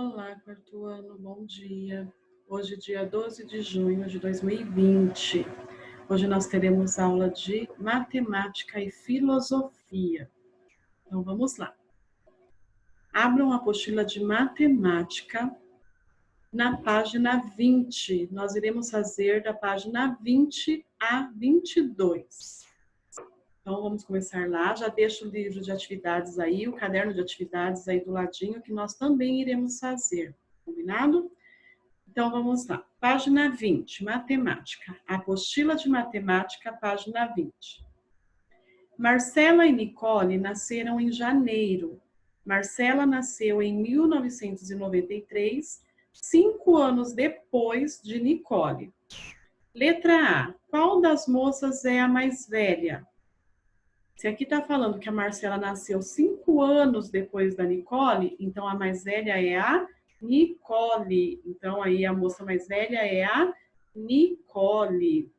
Olá, quarto ano, bom dia. Hoje, dia 12 de junho de 2020. Hoje nós teremos aula de matemática e filosofia. Então, vamos lá. Abram a apostila de matemática na página 20. Nós iremos fazer da página 20 a 22. Então, vamos começar lá. Já deixo o livro de atividades aí, o caderno de atividades aí do ladinho, que nós também iremos fazer. Combinado? Então, vamos lá. Página 20, matemática. Apostila de matemática, página 20. Marcela e Nicole nasceram em janeiro. Marcela nasceu em 1993, 5 anos depois de Nicole. Letra A. Qual das moças é a mais velha? Se aqui está falando que a Marcela nasceu 5 anos depois da Nicole, então a mais velha é a Nicole. Então, aí a moça mais velha é a Nicole.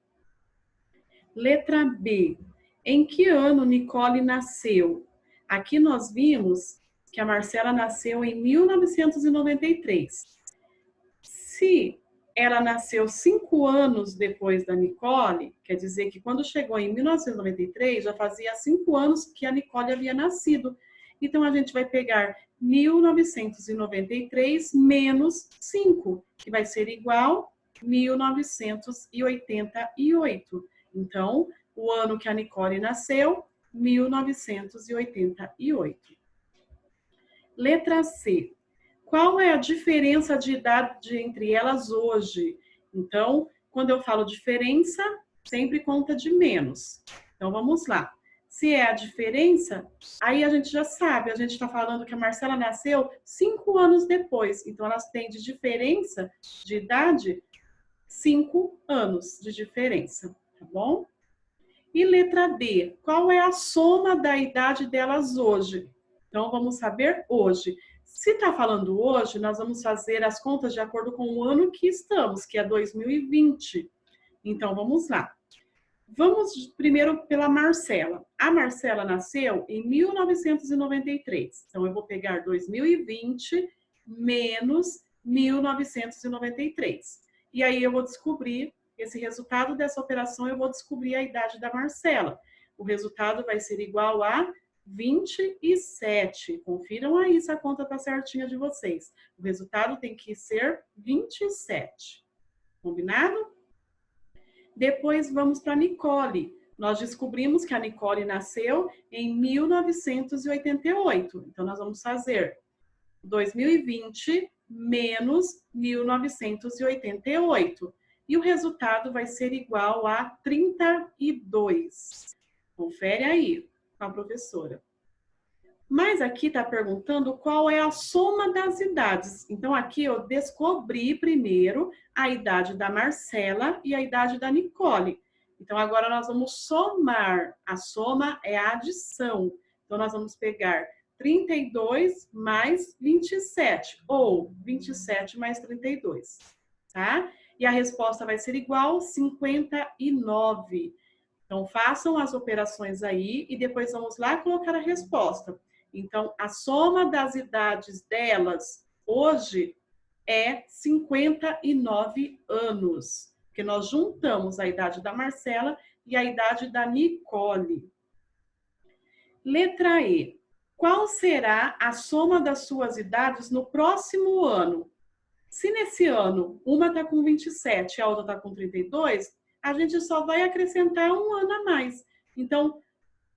Letra B. Em que ano Nicole nasceu? Aqui nós vimos que a Marcela nasceu em 1993. Se ela nasceu 5 anos depois da Nicole, quer dizer que quando chegou em 1993, já fazia 5 anos que a Nicole havia nascido. Então, a gente vai pegar 1993 menos 5, que vai ser igual a 1988. Então, o ano que a Nicole nasceu, 1988. Letra C. Qual é a diferença de idade entre elas hoje? Então, quando eu falo diferença, sempre conta de menos. Então, vamos lá. Se é a diferença, aí a gente já sabe, a gente está falando que a Marcela nasceu 5 anos depois. Então, elas têm de diferença de idade 5 anos de diferença, tá bom? E letra D, qual é a soma da idade delas hoje? Então, vamos saber hoje. Se está falando hoje, nós vamos fazer as contas de acordo com o ano que estamos, que é 2020. Então, vamos lá. Vamos primeiro pela Marcela. A Marcela nasceu em 1993. Então, eu vou pegar 2020 menos 1993. E aí, eu vou descobrir esse resultado dessa operação, eu vou descobrir a idade da Marcela. O resultado vai ser igual a 27. Confiram aí se a conta está certinha de vocês. O resultado tem que ser 27. Combinado? Depois vamos para a Nicole. Nós descobrimos que a Nicole nasceu em 1988. Então, nós vamos fazer 2020 menos 1988. E o resultado vai ser igual a 32. Confere aí com a professora. Mas aqui está perguntando qual é a soma das idades. Então, aqui eu descobri primeiro a idade da Marcela e a idade da Nicole. Então, agora nós vamos somar. A soma é a adição. Então, nós vamos pegar 32 mais 27, ou 27 mais 32, tá? E a resposta vai ser igual a 59. Então, façam as operações aí e depois vamos lá colocar a resposta. Então, a soma das idades delas hoje é 59 anos, porque nós juntamos a idade da Marcela e a idade da Nicole. Letra E. Qual será a soma das suas idades no próximo ano? Se nesse ano uma está com 27 e a outra está com 32, a gente só vai acrescentar um ano a mais. Então,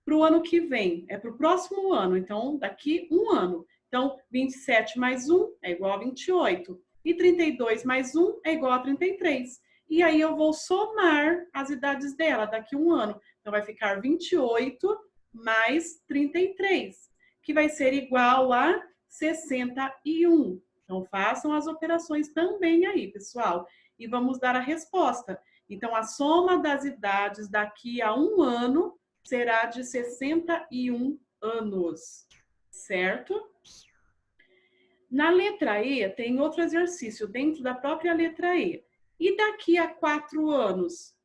para o ano que vem, é para o próximo ano, então daqui um ano. Então, 27 mais 1 é igual a 28. E 32 mais 1 é igual a 33. E aí eu vou somar as idades dela daqui um ano. Então, vai ficar 28 mais 33, que vai ser igual a 61. Então, façam as operações também aí, pessoal. E vamos dar a resposta. Então, a soma das idades daqui a um ano será de 61 anos, certo? Na letra E, tem outro exercício dentro da própria letra E. E daqui a 4 anos?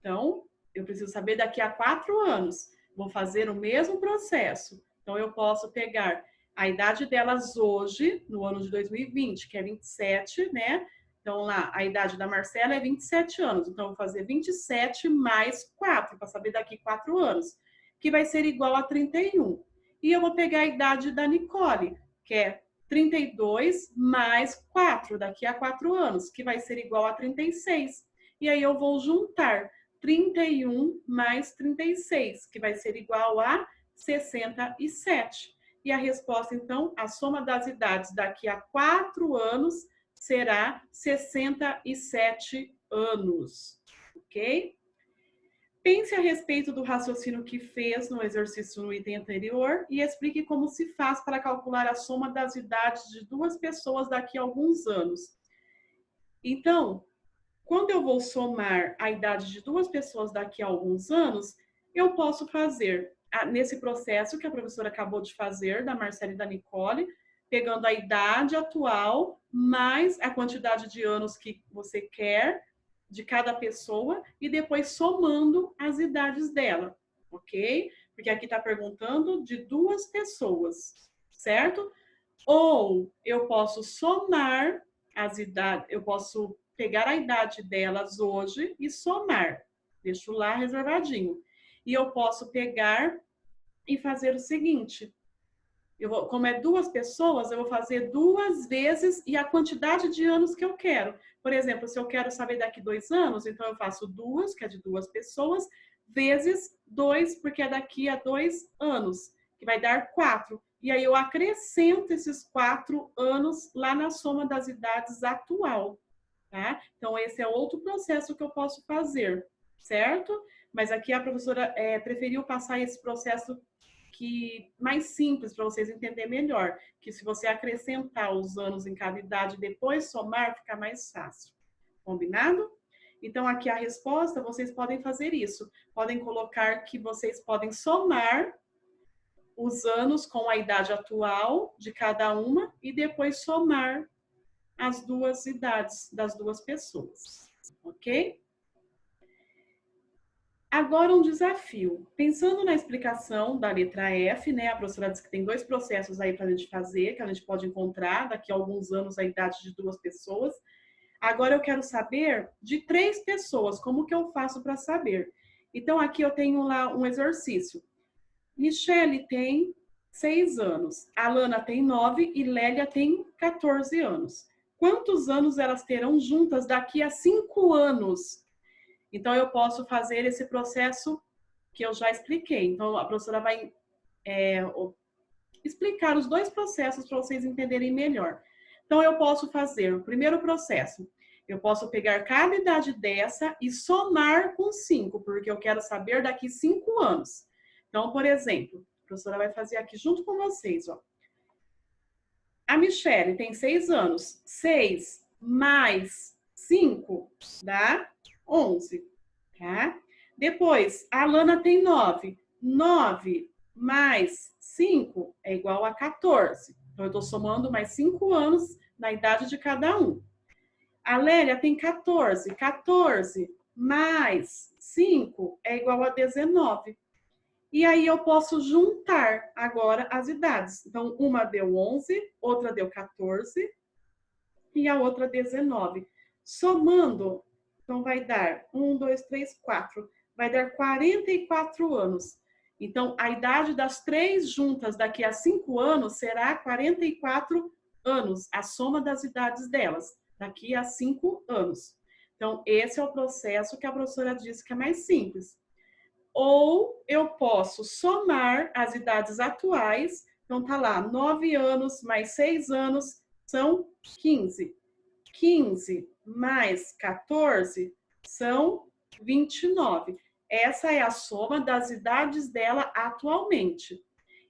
Então, eu preciso saber daqui a 4 anos. Vou fazer o mesmo processo. Então, eu posso pegar a idade delas hoje, no ano de 2020, que é 27, né? Então, lá, a idade da Marcela é 27 anos. Então, eu vou fazer 27 mais 4, para saber daqui 4 anos, que vai ser igual a 31. E eu vou pegar a idade da Nicole, que é 32 mais 4, daqui a 4 anos, que vai ser igual a 36. E aí eu vou juntar 31 mais 36, que vai ser igual a 67. E a resposta, então, a soma das idades daqui a 4 anos será 67 anos, ok? Pense a respeito do raciocínio que fez no exercício no item anterior e explique como se faz para calcular a soma das idades de duas pessoas daqui a alguns anos. Então, quando eu vou somar a idade de duas pessoas daqui a alguns anos, eu posso fazer nesse processo que a professora acabou de fazer, da Marcela e da Nicole, pegando a idade atual mais a quantidade de anos que você quer de cada pessoa e depois somando as idades dela, ok? Porque aqui está perguntando de duas pessoas, certo? Ou eu posso somar as idades, eu posso pegar a idade delas hoje e somar. Deixo lá reservadinho. E eu posso pegar e fazer o seguinte. Como é duas pessoas, eu vou fazer 2 vezes e a quantidade de anos que eu quero. Por exemplo, se eu quero saber daqui 2 anos, então eu faço 2, que é de 2 pessoas, vezes 2, porque é daqui a 2 anos, que vai dar 4. E aí eu acrescento esses 4 anos lá na soma das idades atual. Tá? Então, esse é outro processo que eu posso fazer, certo? Mas aqui a professora preferiu passar esse processo mais simples para vocês entenderem melhor, que se você acrescentar os anos em cada idade e depois somar, fica mais fácil. Combinado? Então, aqui a resposta, vocês podem fazer isso. Podem colocar que vocês podem somar os anos com a idade atual de cada uma e depois somar as duas idades das duas pessoas, ok? Agora um desafio. Pensando na explicação da letra F, né? A professora disse que tem 2 processos aí para a gente fazer, que a gente pode encontrar daqui a alguns anos a idade de 2 pessoas. Agora eu quero saber de 3 pessoas, como que eu faço para saber? Então aqui eu tenho lá um exercício. Michele tem 6 anos, Alana tem 9 e Lélia tem 14 anos. Quantos anos elas terão juntas daqui a 5 anos? Então, eu posso fazer esse processo que eu já expliquei. Então, a professora vai explicar os 2 processos para vocês entenderem melhor. Então, eu posso fazer o primeiro processo. Eu posso pegar cada idade dessa e somar com 5, porque eu quero saber daqui 5 anos. Então, por exemplo, a professora vai fazer aqui junto com vocês, ó. A Michele tem 6 anos. 6 mais 5 dá 11, tá? Depois, a Alana tem 9. 9 mais 5 é igual a 14. Então, eu estou somando mais 5 anos na idade de cada um. A Lélia tem 14. 14 mais 5 é igual a 19. E aí eu posso juntar agora as idades. Então, uma deu 11, outra deu 14 e a outra 19. Somando, então vai dar 1, 2, 3, 4. Vai dar 44 anos. Então, a idade das 3 juntas daqui a 5 anos será 44 anos. A soma das idades delas, daqui a 5 anos. Então, esse é o processo que a professora disse que é mais simples. Ou eu posso somar as idades atuais. Então, tá lá, 9 anos mais 6 anos são 15. 15 mais 14 são 29. Essa é a soma das idades dela atualmente.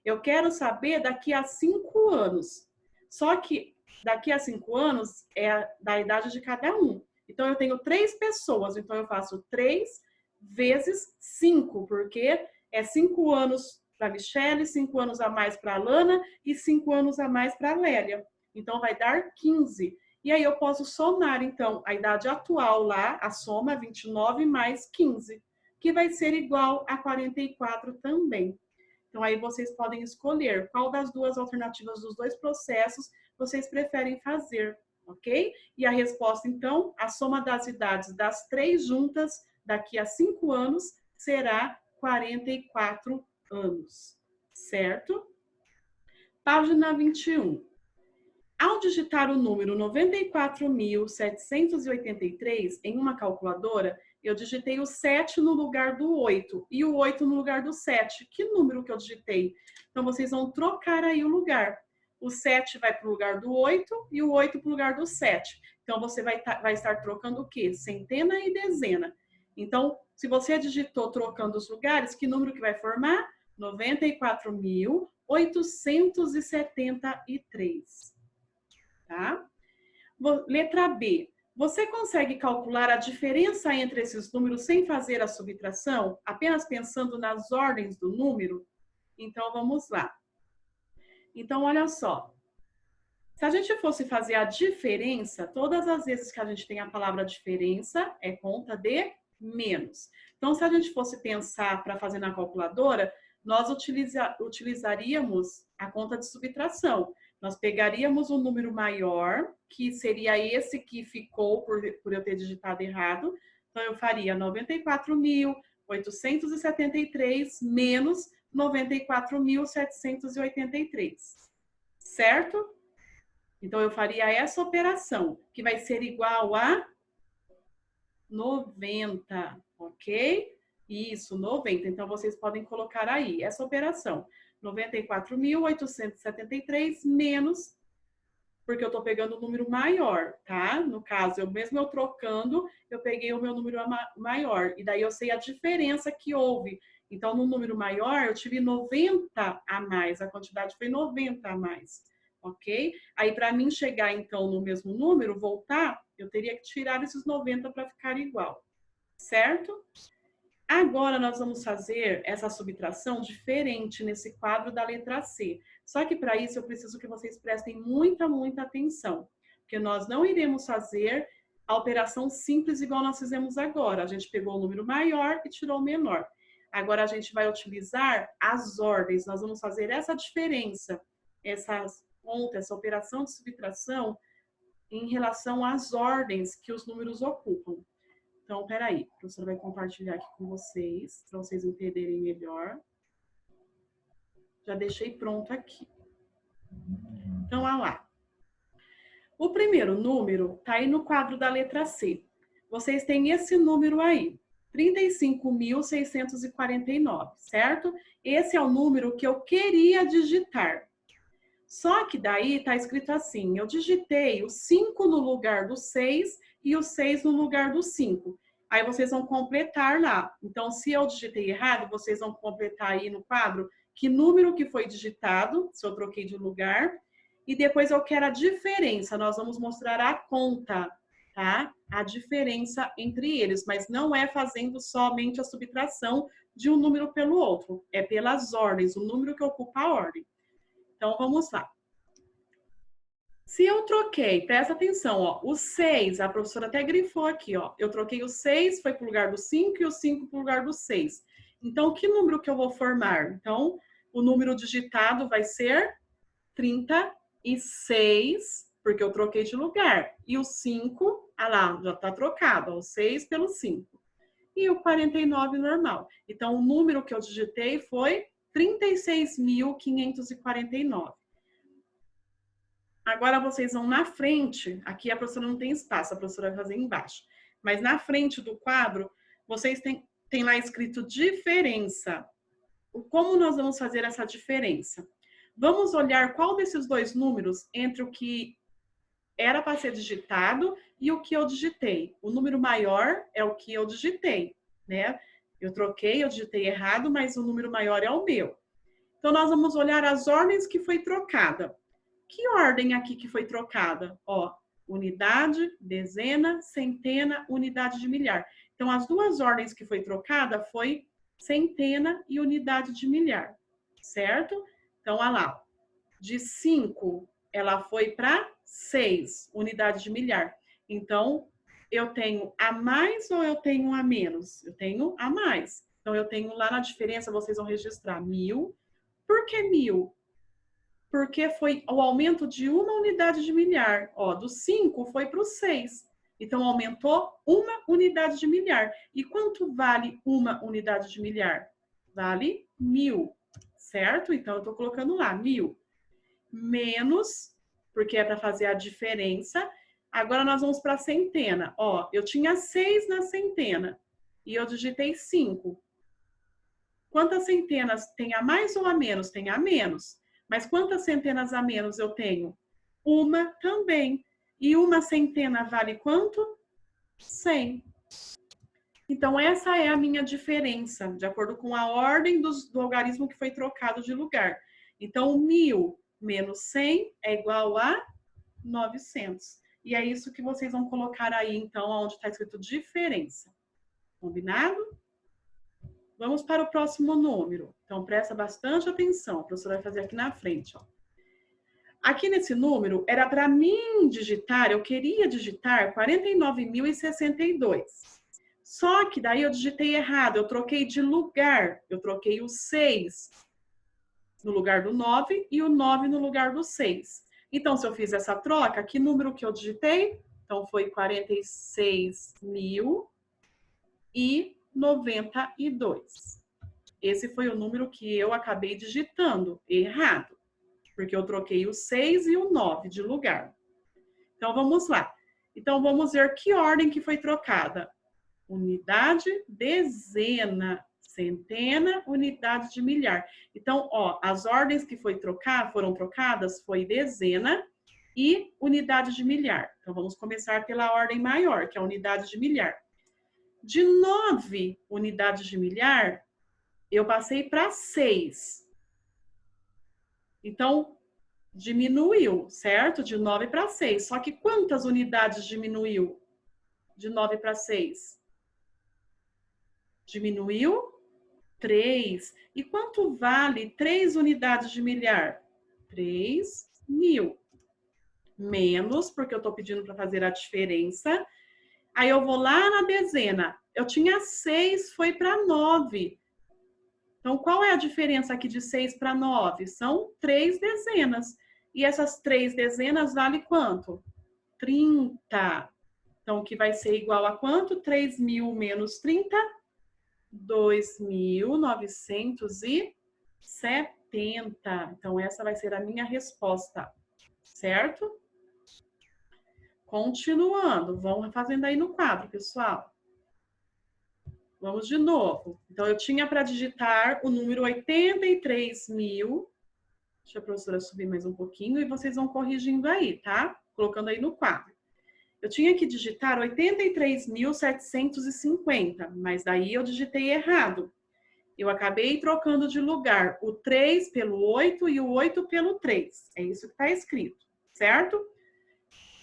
Eu quero saber daqui a 5 anos. Só que daqui a 5 anos é da idade de cada um. Então, eu tenho 3 pessoas. Então, eu faço 3 vezes 5, porque é 5 anos para a Michele, 5 anos a mais para a Alana e 5 anos a mais para a Lélia. Então, vai dar 15. E aí eu posso somar, então, a idade atual lá, a soma 29 mais 15, que vai ser igual a 44 também. Então, aí vocês podem escolher qual das duas alternativas dos dois processos vocês preferem fazer, ok? E a resposta, então, a soma das idades das três juntas daqui a 5 anos será 44 anos, certo? Página 21. Ao digitar o número 94.783 em uma calculadora, eu digitei o 7 no lugar do 8 e o 8 no lugar do 7. Que número que eu digitei? Então, vocês vão trocar aí o lugar. O 7 vai para o lugar do 8 e o 8 para o lugar do 7. Então, você vai estar trocando o quê? Centena e dezena. Então, se você digitou trocando os lugares, que número que vai formar? 94.873. Tá? Letra B. Você consegue calcular a diferença entre esses números sem fazer a subtração, apenas pensando nas ordens do número? Então, vamos lá. Então, olha só. Se a gente fosse fazer a diferença, todas as vezes que a gente tem a palavra diferença, é conta de menos. Então, se a gente fosse pensar para fazer na calculadora, nós utilizaríamos a conta de subtração. Nós pegaríamos um número maior, que seria esse que ficou por eu ter digitado errado. Então, eu faria 94.873 menos 94.783. Certo? Então, eu faria essa operação, que vai ser igual a 90, ok? Isso, 90. Então, vocês podem colocar aí essa operação. 94.873 menos, porque eu estou pegando o número maior, tá? No caso, mesmo eu trocando, eu peguei o meu número maior. E daí eu sei a diferença que houve. Então, no número maior, eu tive 90 a mais. A quantidade foi 90 a mais, ok? Aí, para mim chegar, então, no mesmo número, voltar, eu teria que tirar esses 90 para ficar igual, certo? Agora, nós vamos fazer essa subtração diferente nesse quadro da letra C. Só que, para isso, eu preciso que vocês prestem muita atenção. Porque nós não iremos fazer a operação simples igual nós fizemos agora. A gente pegou o número maior e tirou o menor. Agora, a gente vai utilizar as ordens. Nós vamos fazer essa diferença, essa operação de subtração em relação às ordens que os números ocupam. Então, peraí, a professora vai compartilhar aqui com vocês, para vocês entenderem melhor. Já deixei pronto aqui. Então, olha lá. O primeiro número está aí no quadro da letra C. Vocês têm esse número aí, 35.649, certo? Esse é o número que eu queria digitar. Só que daí está escrito assim, eu digitei o 5 no lugar do 6 e o 6 no lugar do 5. Aí vocês vão completar lá. Então, se eu digitei errado, vocês vão completar aí no quadro que número que foi digitado, se eu troquei de lugar. E depois eu quero a diferença. Nós vamos mostrar a conta, tá? A diferença entre eles. Mas não é fazendo somente a subtração de um número pelo outro. É pelas ordens, o número que ocupa a ordem. Então, vamos lá. Se eu troquei, presta atenção, ó, o 6, a professora até grifou aqui, ó. Eu troquei o 6, foi para o lugar do 5 e o 5 para o lugar do 6. Então, que número que eu vou formar? Então, o número digitado vai ser 36, porque eu troquei de lugar. E o 5, ah lá, já está trocado, ó, o 6 pelo 5. E o 49 normal. Então, o número que eu digitei foi 36.549. Agora vocês vão na frente, aqui a professora não tem espaço, a professora vai fazer embaixo. Mas na frente do quadro, vocês têm lá escrito diferença. Como nós vamos fazer essa diferença? Vamos olhar qual desses dois números entre o que era para ser digitado e o que eu digitei. O número maior é o que eu digitei, né? Eu troquei, eu digitei errado, mas o número maior é o meu. Então, nós vamos olhar as ordens que foi trocada. Que ordem aqui que foi trocada? Ó, unidade, dezena, centena, unidade de milhar. Então, as duas ordens que foi trocada foi centena e unidade de milhar, certo? Então, olha lá, de 5, ela foi para 6, unidade de milhar. Então, eu tenho a mais ou eu tenho a menos? Eu tenho a mais. Então, eu tenho lá na diferença, vocês vão registrar 1.000, Por que 1000? Porque foi o aumento de uma unidade de milhar. Ó, do 5 foi para o 6. Então, aumentou uma unidade de milhar. E quanto vale uma unidade de milhar? Vale 1000, certo? Então, eu estou colocando lá, 1000. Menos, porque é para fazer a diferença. Agora, nós vamos para a centena. Ó, eu tinha 6 na centena e eu digitei 5. Quantas centenas tem a mais ou a menos? Tem a menos. Mas quantas centenas a menos eu tenho? Uma também. E uma centena vale quanto? 100. Então, essa é a minha diferença, de acordo com a ordem do algarismo que foi trocado de lugar. Então, 1000 menos 100 é igual a 900. E é isso que vocês vão colocar aí, então, onde está escrito diferença. Combinado? Vamos para o próximo número. Então, presta bastante atenção. A professora vai fazer aqui na frente, ó. Aqui nesse número, era para mim digitar, eu queria digitar 49.062. Só que daí eu digitei errado, eu troquei de lugar. Eu troquei o 6 no lugar do 9 e o 9 no lugar do 6. Então, se eu fiz essa troca, que número que eu digitei? Então, foi 46.092. Esse foi o número que eu acabei digitando errado, porque eu troquei o 6 e o 9 de lugar. Então, vamos lá. Então, vamos ver que ordem que foi trocada. Unidade, dezena, centena, unidade de milhar. Então, ó, as ordens que foram trocadas foi dezena e unidade de milhar. Então, vamos começar pela ordem maior, que é a unidade de milhar. De 9 unidades de milhar, eu passei para 6. Então, diminuiu, certo? De 9 para 6. Só que quantas unidades diminuiu de 9 para 6? Diminuiu 3. E quanto vale 3 unidades de milhar? 3.000. Menos, porque eu estou pedindo para fazer a diferença. Aí eu vou lá na dezena. Eu tinha 6, foi para 9. Então, qual é a diferença aqui de 6 para 9? São 3 dezenas. E essas 3 dezenas vale quanto? 30. Então, o que vai ser igual a quanto? 3.000 menos 30? 2.970. Então, essa vai ser a minha resposta, certo? Continuando, vamos fazendo aí no quadro, pessoal. Vamos de novo. Então, eu tinha para digitar o número 83.000. Deixa a professora subir mais um pouquinho e vocês vão corrigindo aí, tá? Colocando aí no quadro. Eu tinha que digitar 83.750, mas daí eu digitei errado. Eu acabei trocando de lugar o 3 pelo 8 e o 8 pelo 3. É isso que está escrito, certo?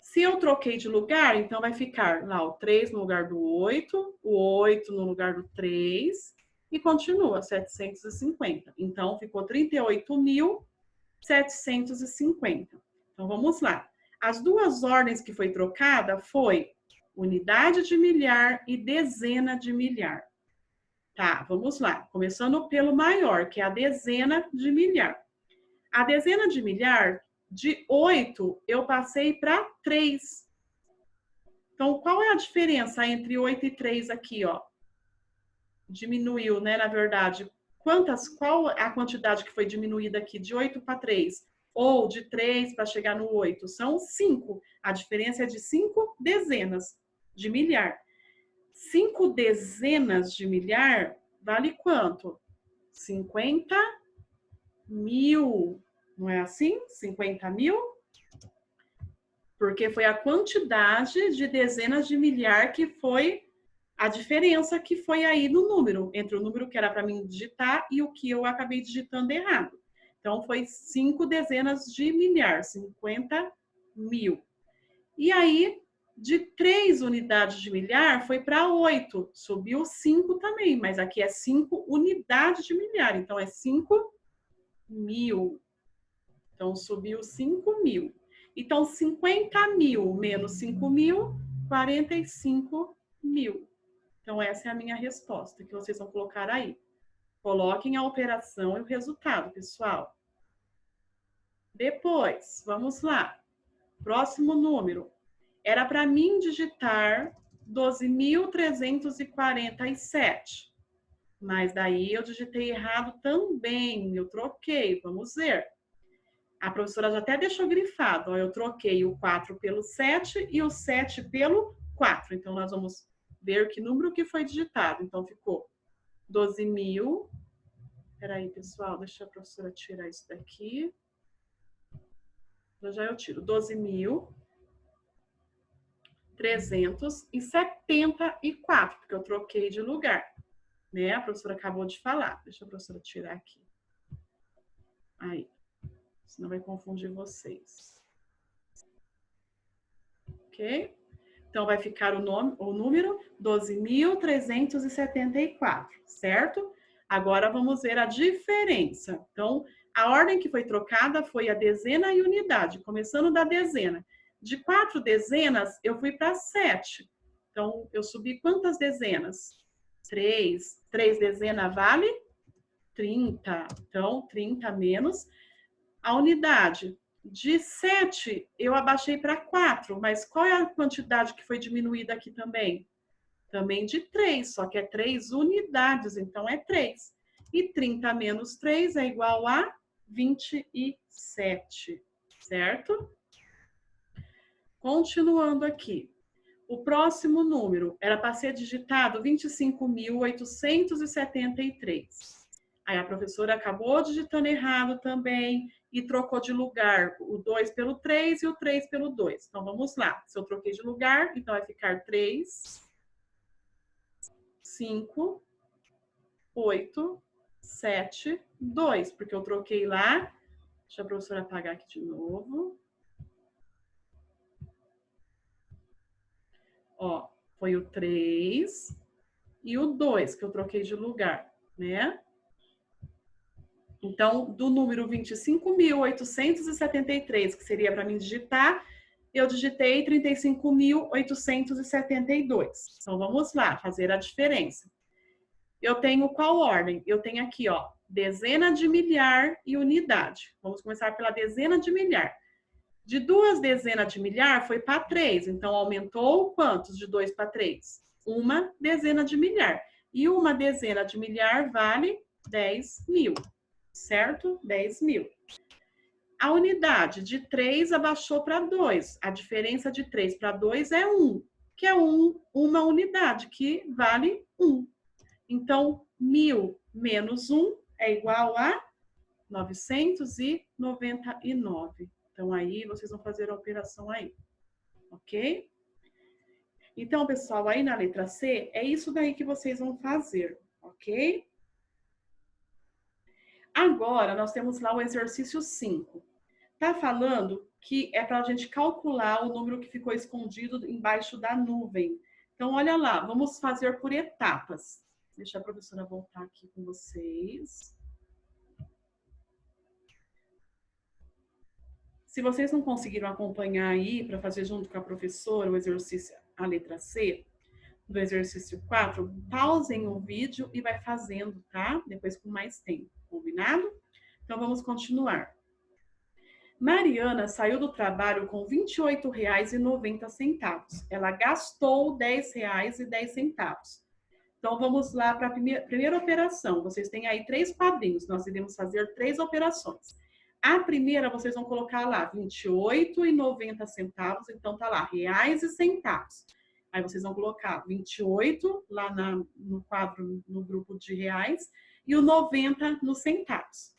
Se eu troquei de lugar, então vai ficar lá o 3 no lugar do 8, o 8 no lugar do 3 e continua 750. Então, ficou 38.750. Então, vamos lá. As duas ordens que foi trocada foi unidade de milhar e dezena de milhar. Tá, vamos lá. Começando pelo maior, que é a dezena de milhar. A dezena de milhar, de 8, eu passei para 3. Então, qual é a diferença entre 8 e 3 aqui, ó? Diminuiu, né, na verdade. Qual a quantidade que foi diminuída aqui? De 8 para 3. Ou de 3 para chegar no 8. São 5. A diferença é de 5 dezenas de milhar. 5 dezenas de milhar vale quanto? 50.000. Não é assim? 50.000? Porque foi a quantidade de dezenas de milhar que foi a diferença que foi aí no número, entre o número que era para mim digitar e o que eu acabei digitando errado. Então, foi 5 dezenas de milhar, 50.000. E aí, de 3 unidades de milhar, foi para 8. Subiu 5 também, mas aqui é 5 unidades de milhar. Então, é 5.000. Então, subiu 5.000. Então, 50.000 menos 5.000, 45.000. Então, essa é a minha resposta que vocês vão colocar aí. Coloquem a operação e o resultado, pessoal. Depois, vamos lá. Próximo número. Era para mim digitar 12.347. Mas daí eu digitei errado também. Eu troquei, vamos ver. A professora já até deixou grifado. Ó, eu troquei o 4 pelo 7 e o 7 pelo 4. Então, nós vamos ver que número que foi digitado. Então, ficou 12.000. Peraí, pessoal, deixa a professora tirar isso daqui. Já eu tiro 12.374, porque eu troquei de lugar. Né? A professora acabou de falar. Deixa a professora tirar aqui. Aí. Senão vai confundir vocês. Ok? Então, vai ficar o número 12.374, certo? Agora, vamos ver a diferença. Então, a ordem que foi trocada foi a dezena e unidade, começando da dezena. De 4 dezenas, eu fui para 7. Então, eu subi quantas dezenas? 3. 3 dezenas vale 30. Então, 30 menos a unidade. De 7, eu abaixei para 4, mas qual é a quantidade que foi diminuída aqui também? Também de 3, só que é 3 unidades, então é 3. E 30 menos 3 é igual a 27, certo? Continuando aqui. O próximo número era para ser digitado 25.873. Aí a professora acabou digitando errado também e trocou de lugar o 2 pelo 3 e o 3 pelo 2. Então, vamos lá. Se eu troquei de lugar, então vai ficar 3, 5, 8, 7, 2. Porque eu troquei lá. Deixa a professora apagar aqui de novo. Ó, foi o 3 e o 2 que eu troquei de lugar, né? Então, do número 25.873, que seria para mim digitar, eu digitei 35.872. Então, vamos lá, fazer a diferença. Eu tenho qual ordem? Eu tenho aqui, ó, dezena de milhar e unidade. Vamos começar pela dezena de milhar. De 2 dezenas de milhar foi para 3. Então, aumentou quantos de 2 para 3? 1 dezena de milhar. E 1 dezena de milhar vale 10.000. Certo? 10.000. A unidade de 3 abaixou para 2. A diferença de 3 para 2 é 1, que é uma unidade, que vale 1. Então, 1.000 menos 1 é igual a 999. Então, aí, vocês vão fazer a operação aí. Ok? Então, pessoal, aí na letra C, é isso daí que vocês vão fazer. Ok? Agora, nós temos lá o exercício 5. Está falando que é para a gente calcular o número que ficou escondido embaixo da nuvem. Então, olha lá, vamos fazer por etapas. Deixa a professora voltar aqui com vocês. Se vocês não conseguiram acompanhar aí, para fazer junto com a professora o exercício, a letra C, do exercício 4, pausem o vídeo e vai fazendo, tá? Depois com mais tempo, combinado? Então, vamos continuar. Mariana saiu do trabalho com R$ 28,90. Ela gastou R$ 10,10. Então, vamos lá para a primeira operação. Vocês têm aí 3 quadrinhos. Nós iremos fazer 3 operações. A primeira, vocês vão colocar lá R$ 28,90. Então, tá lá, reais e centavos. Aí, vocês vão colocar 28 lá no quadro, no grupo de reais, e o 90 nos centavos.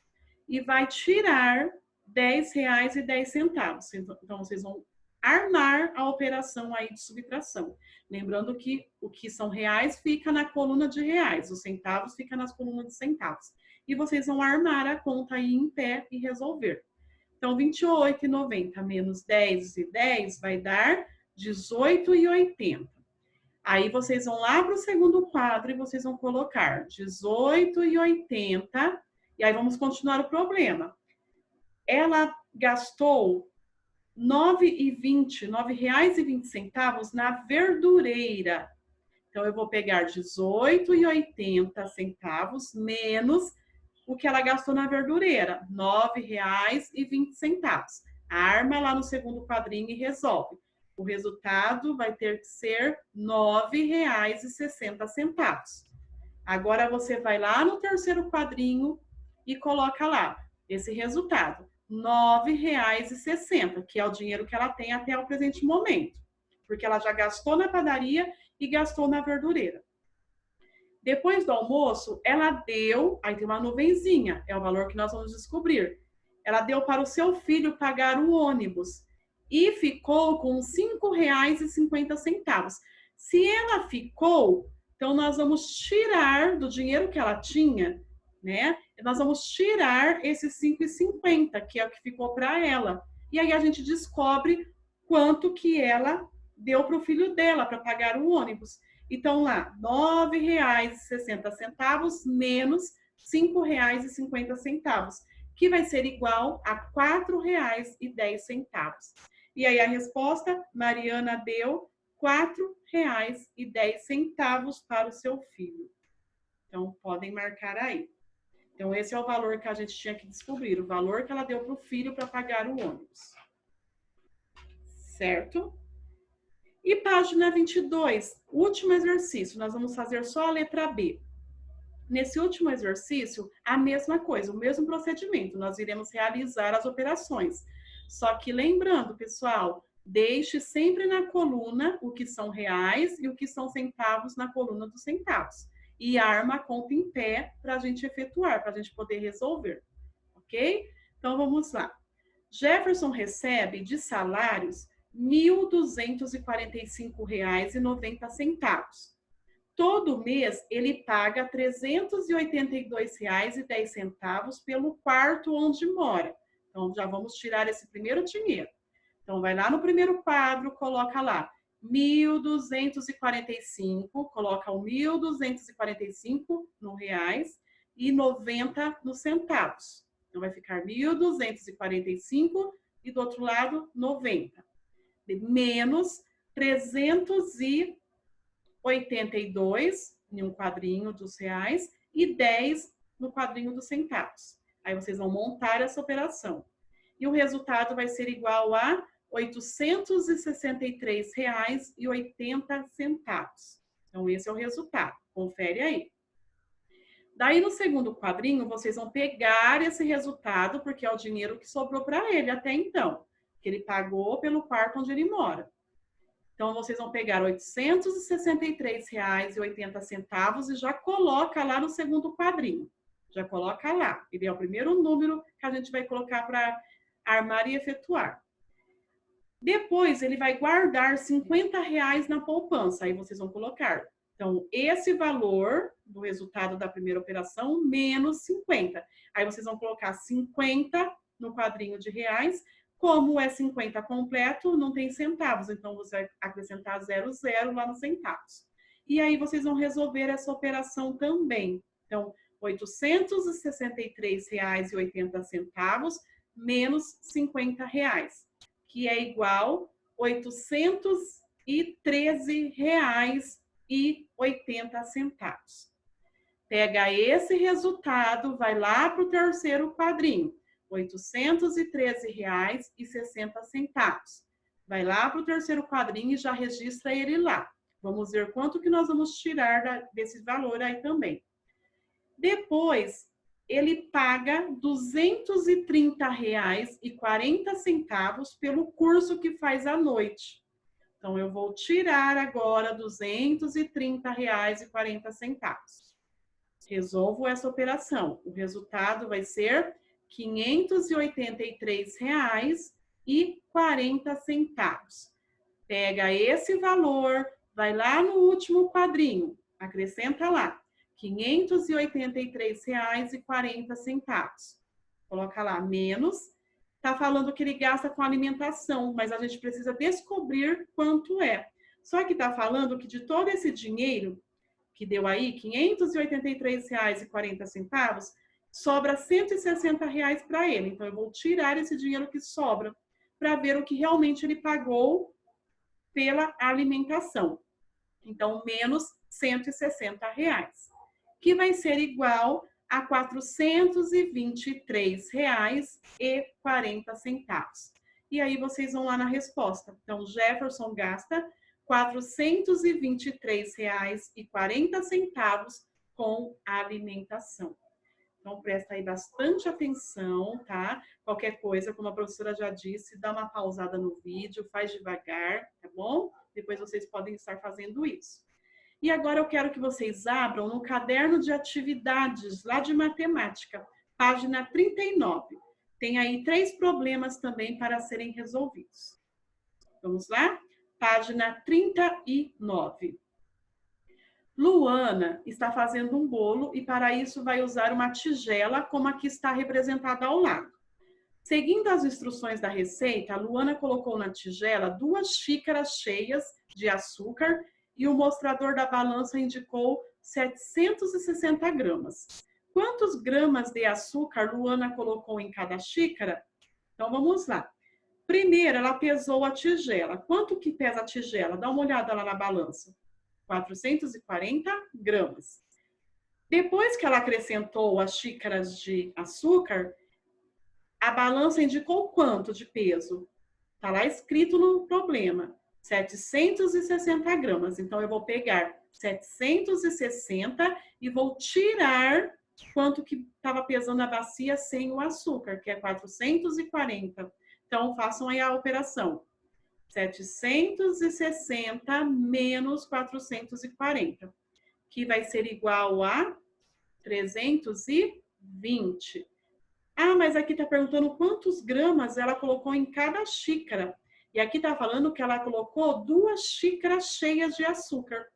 E vai tirar R$ 10,10. Então, vocês vão armar a operação aí de subtração. Lembrando que o que são reais fica na coluna de reais, os centavos fica nas colunas de centavos. E vocês vão armar a conta aí em pé e resolver. Então, R$ 28,90 menos 10,10 vai dar R$ 18,80. Aí, vocês vão lá para o segundo quadro e vocês vão colocar R$ 18,80. E aí, vamos continuar o problema. Ela gastou R$ 9,20 na verdureira. Então, eu vou pegar R$18,80 menos o que ela gastou na verdureira, R$ 9,20. Arma lá no segundo quadrinho e resolve. O resultado vai ter que ser R$ 9,60. Agora você vai lá no terceiro quadrinho e coloca lá esse resultado, R$ 9,60, que é o dinheiro que ela tem até o presente momento, porque ela já gastou na padaria e gastou na verdureira. Depois do almoço, ela deu, aí tem uma nuvenzinha, é o valor que nós vamos descobrir. Ela deu para o seu filho pagar o ônibus e ficou com R$ 5,50. Se ela ficou, então nós vamos tirar do dinheiro que ela tinha, né? Nós vamos tirar esses R$ 5,50, que é o que ficou para ela. E aí a gente descobre quanto que ela deu para o filho dela para pagar o ônibus. Então, lá, R$ 9,60 menos R$ 5,50, que vai ser igual a R$ 4,10. E aí a resposta, Mariana deu R$ 4,10 para o seu filho. Então, podem marcar aí. Então, esse é o valor que a gente tinha que descobrir, o valor que ela deu para o filho para pagar o ônibus. Certo? E página 22, último exercício, nós vamos fazer só a letra B. Nesse último exercício, a mesma coisa, o mesmo procedimento, nós iremos realizar as operações. Só que lembrando, pessoal, deixe sempre na coluna o que são reais e o que são centavos na coluna dos centavos. E arma a conta em pé para a gente efetuar, para a gente poder resolver. Ok? Então, vamos lá. Jefferson recebe de salários R$ 1.245,90. Todo mês ele paga R$ 382,10 pelo quarto onde mora. Então, já vamos tirar esse primeiro dinheiro. Então, vai lá no primeiro quadro, coloca lá 1.245, coloca o 1.245 no reais e 90 nos centavos. Então, vai ficar 1.245 e do outro lado, 90. Menos 382 em um quadrinho dos reais e 10 no quadrinho dos centavos. Aí vocês vão montar essa operação. E o resultado vai ser igual a R$ 863,80. Então, esse é o resultado. Confere aí. Daí, no segundo quadrinho, vocês vão pegar esse resultado, porque é o dinheiro que sobrou para ele até então, que ele pagou pelo quarto onde ele mora. Então, vocês vão pegar R$ 863,80 e já coloca lá no segundo quadrinho. Já coloca lá. Ele é o primeiro número que a gente vai colocar para armar e efetuar. Depois, ele vai guardar R$ 50 na poupança. Aí, vocês vão colocar. Então, esse valor do resultado da primeira operação, menos 50. Aí, vocês vão colocar 50 no quadrinho de reais. Como é 50 completo, não tem centavos. Então, você vai acrescentar 00 lá nos centavos. E aí, vocês vão resolver essa operação também. Então, R$ 863,80 menos R$ 50, que é igual a R$ 813,80. Pega esse resultado, vai lá para o terceiro quadrinho, R$ 813,60. Vai lá para o terceiro quadrinho e já registra ele lá. Vamos ver quanto que nós vamos tirar desse valor aí também. Depois, ele paga R$ 230,40 pelo curso que faz à noite. Então, eu vou tirar agora R$ 230,40. Resolvo essa operação. O resultado vai ser R$ 583,40. Pega esse valor, vai lá no último quadrinho, acrescenta lá. R$ 583,40. Coloca lá, menos. Está falando que ele gasta com alimentação, mas a gente precisa descobrir quanto é. Só que está falando que de todo esse dinheiro que deu aí, R$ 583,40, sobra R$ 160 para ele. Então, eu vou tirar esse dinheiro que sobra para ver o que realmente ele pagou pela alimentação. Então, menos R$ 160, que vai ser igual a R$ 423,40. E aí vocês vão lá na resposta. Então, Jefferson gasta R$ 423,40 com alimentação. Então, presta aí bastante atenção, tá? Qualquer coisa, como a professora já disse, dá uma pausada no vídeo, faz devagar, tá bom? Depois vocês podem estar fazendo isso. E agora eu quero que vocês abram no caderno de atividades, lá de matemática, página 39. Tem aí 3 problemas também para serem resolvidos. Vamos lá? Página 39. Luana está fazendo um bolo e para isso vai usar uma tigela como a que está representada ao lado. Seguindo as instruções da receita, a Luana colocou na tigela 2 xícaras cheias de açúcar e o mostrador da balança indicou 760 gramas. Quantos gramas de açúcar Luana colocou em cada xícara? Então vamos lá. Primeiro, ela pesou a tigela. Quanto que pesa a tigela? Dá uma olhada lá na balança. 440 gramas. Depois que ela acrescentou as xícaras de açúcar, a balança indicou quanto de peso? Está lá escrito no problema, 760 gramas. Então, eu vou pegar 760 e vou tirar quanto que estava pesando a bacia sem o açúcar, que é 440. Então, façam aí a operação. 760 menos 440, que vai ser igual a 320. Ah, mas aqui está perguntando quantos gramas ela colocou em cada xícara. E aqui está falando que ela colocou 2 xícaras cheias de açúcar.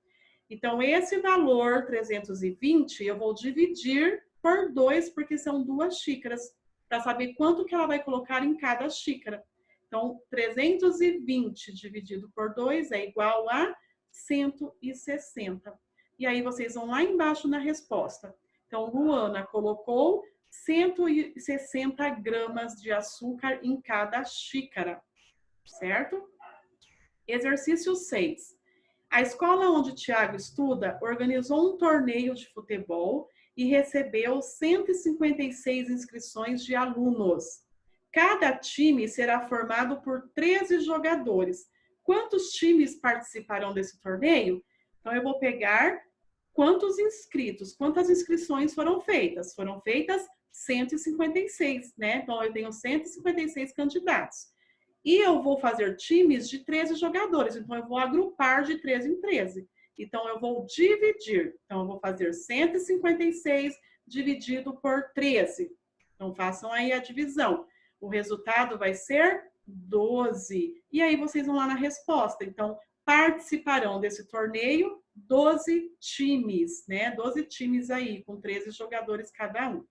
Então, esse valor, 320, eu vou dividir por 2, porque são 2 xícaras, para saber quanto que ela vai colocar em cada xícara. Então, 320 dividido por 2 é igual a 160. E aí, vocês vão lá embaixo na resposta. Então, Luana colocou 160 gramas de açúcar em cada xícara, certo? Exercício 6. A escola onde Tiago estuda organizou um torneio de futebol e recebeu 156 inscrições de alunos. Cada time será formado por 13 jogadores. Quantos times participarão desse torneio? Então, eu vou pegar quantos inscritos, quantas inscrições foram feitas. Foram feitas 156, né? Então, eu tenho 156 candidatos. E eu vou fazer times de 13 jogadores. Então, eu vou agrupar de 13 em 13. Então, eu vou dividir. Então, eu vou fazer 156 dividido por 13. Então, façam aí a divisão. O resultado vai ser 12. E aí, vocês vão lá na resposta. Então, participarão desse torneio 12 times, né? 12 times aí, com 13 jogadores cada um.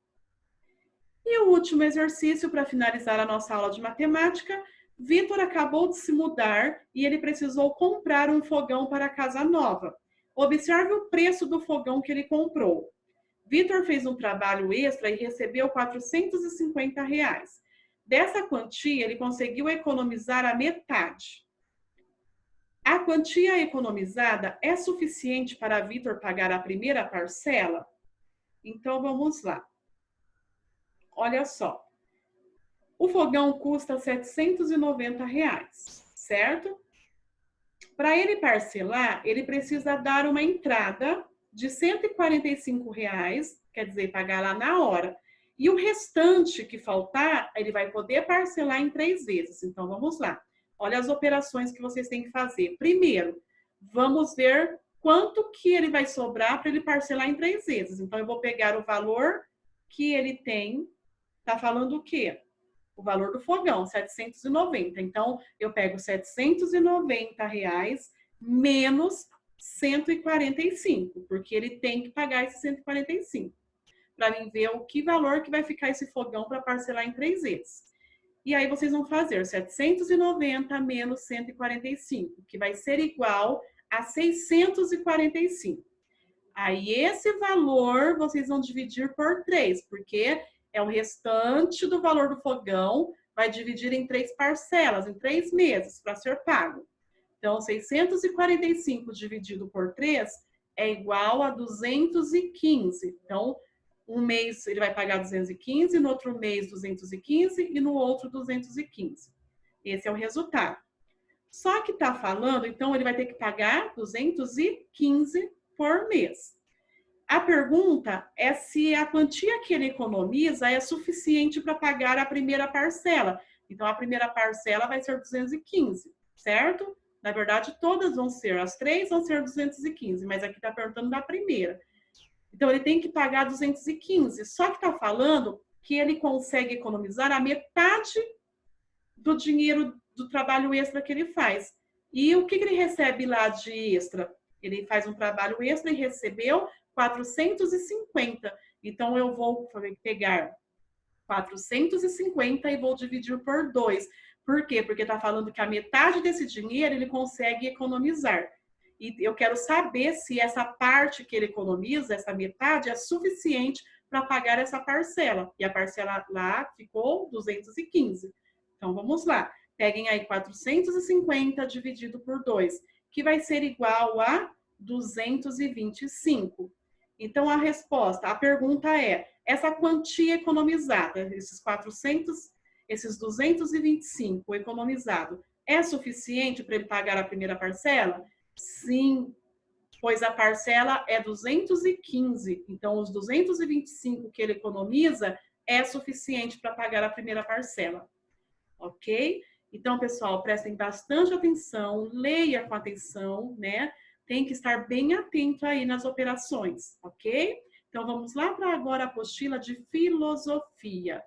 E o último exercício, para finalizar a nossa aula de matemática, Vitor acabou de se mudar e ele precisou comprar um fogão para a casa nova. Observe o preço do fogão que ele comprou. Vitor fez um trabalho extra e recebeu R$ 450. Dessa quantia, ele conseguiu economizar a metade. A quantia economizada é suficiente para Vitor pagar a primeira parcela? Então, vamos lá. Olha só. O fogão custa R$ 790, certo? Para ele parcelar, ele precisa dar uma entrada de R$ 145, quer dizer, pagar lá na hora. E o restante que faltar, ele vai poder parcelar em 3 vezes. Então, vamos lá. Olha as operações que vocês têm que fazer. Primeiro, vamos ver quanto que ele vai sobrar para ele parcelar em 3 vezes. Então, eu vou pegar o valor que ele tem. Está falando o quê? O valor do fogão, 790. Então, eu pego R$ 790 menos 145, porque ele tem que pagar esse 145. Para mim ver o que valor que vai ficar esse fogão para parcelar em 3 vezes. E aí vocês vão fazer 790 menos 145, que vai ser igual a 645. Aí esse valor vocês vão dividir por 3, porque é o restante do valor do fogão, vai dividir em 3 parcelas, em 3 meses, para ser pago. Então, 645 dividido por 3 é igual a 215. Então, um mês ele vai pagar 215, no outro mês 215 e no outro 215. Esse é o resultado. Só que está falando, então ele vai ter que pagar 215 por mês. A pergunta é se a quantia que ele economiza é suficiente para pagar a primeira parcela. Então, a primeira parcela vai ser 215, certo? Na verdade, todas vão ser, as três vão ser 215, mas aqui está perguntando da primeira. Então, ele tem que pagar 215. Só que está falando que ele consegue economizar a metade do dinheiro do trabalho extra que ele faz. E o que ele recebe lá de extra? Ele faz um trabalho extra e recebeu 450. Então, eu vou pegar 450 e vou dividir por 2. Por quê? Porque está falando que a metade desse dinheiro ele consegue economizar. E eu quero saber se essa parte que ele economiza, essa metade, é suficiente para pagar essa parcela. E a parcela lá ficou 215. Então, vamos lá. Peguem aí 450 dividido por 2, que vai ser igual a 225. Então, a resposta, a pergunta é, essa quantia economizada, esses 225 economizado, é suficiente para ele pagar a primeira parcela? Sim, pois a parcela é 215. Então, os 225 que ele economiza é suficiente para pagar a primeira parcela. Ok? Então, pessoal, prestem bastante atenção, leia com atenção, né? Tem que estar bem atento aí nas operações, ok? Então, vamos lá para agora a apostila de filosofia.